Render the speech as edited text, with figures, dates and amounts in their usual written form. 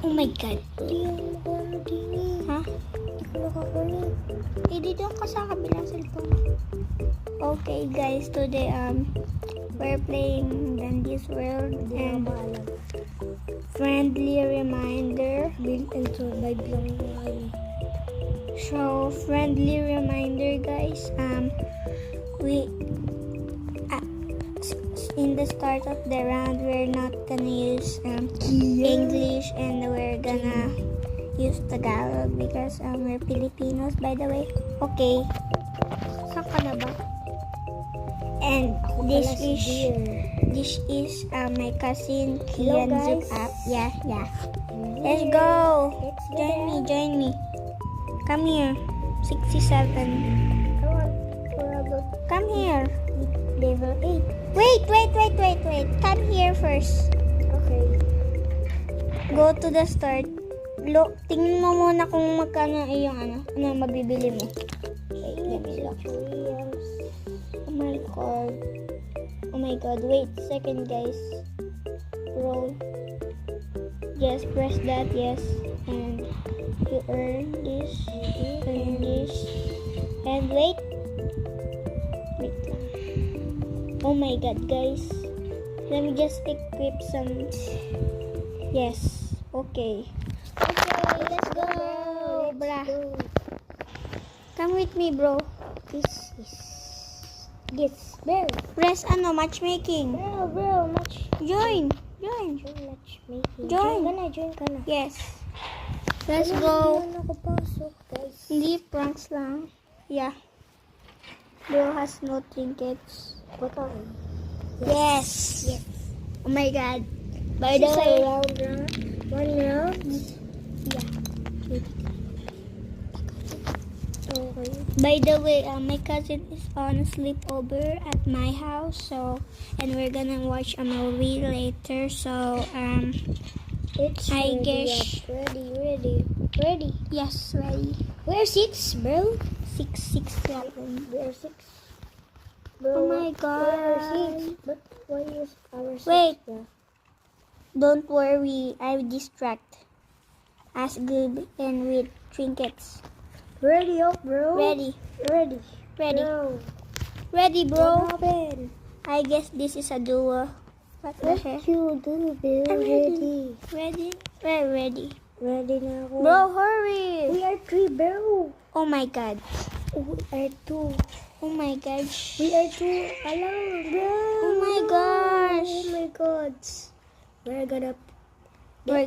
Oh my God. Hindi yung ano din eh. Ha? Hindi ko nakakunin. Eh, dito ka sa kabilang cellphone. Okay, guys. Today, we're playing Dandy's World Hindi na and maalam. friendly reminder. Build and survive lang ngayon. So, friendly reminder, guys. We in the start of the round, we're not gonna use English, and we're gonna use Tagalog because we're Filipinos, by the way. Okay. Saan ka na ba? And this is my cousin Hello, Kian guys. Zup. Yeah. Let's go. Join me. Come here. 67. Come on. We're about Come here. level 8. Wait. Come here first. Okay. Go to the start. Tingnan mo muna kung magkano yung ano mabibili mo. Wait, let me look. Oh my god. Wait, second, guys. Roll. Yes, press that, yes. And you earn this. And wait. Wait lang. Oh my god, guys. Let me just equip some. Yes. Okay. Okay, let's go. Bra. Come with me, bro. This is bro. Press matchmaking. Bro, Join. matchmaking. Join. Join ka na. Yes. Let's go. Hindi ako pasok, guys. Hindi, pranks lang. Yeah. Bro has no trinkets. Baka. Yes. Oh my god. By This the is way. a one round. Yeah. Okay. By the way, my cousin is on a sleepover at my house, and we're gonna watch a movie later. So It's I ready guess- up. Ready. yes, ready. We're 6, bro. 667. We're 6. Oh my We're god. 6. But why is our 6? Wait. Bro? Don't worry, I will distract. As good and with trinkets. Ready up, bro. Ready, Ready. bro. What happened? I guess this is a duo. What the What heck? you do, Bill? I'm Ready. Ready? We're ready. Ready na ako. Bro, hurry! We are 3, bro. Oh my god. We are 2. Oh my gosh. We are 2. Hello, bro. Oh my gosh. Oh my god. We're gonna We're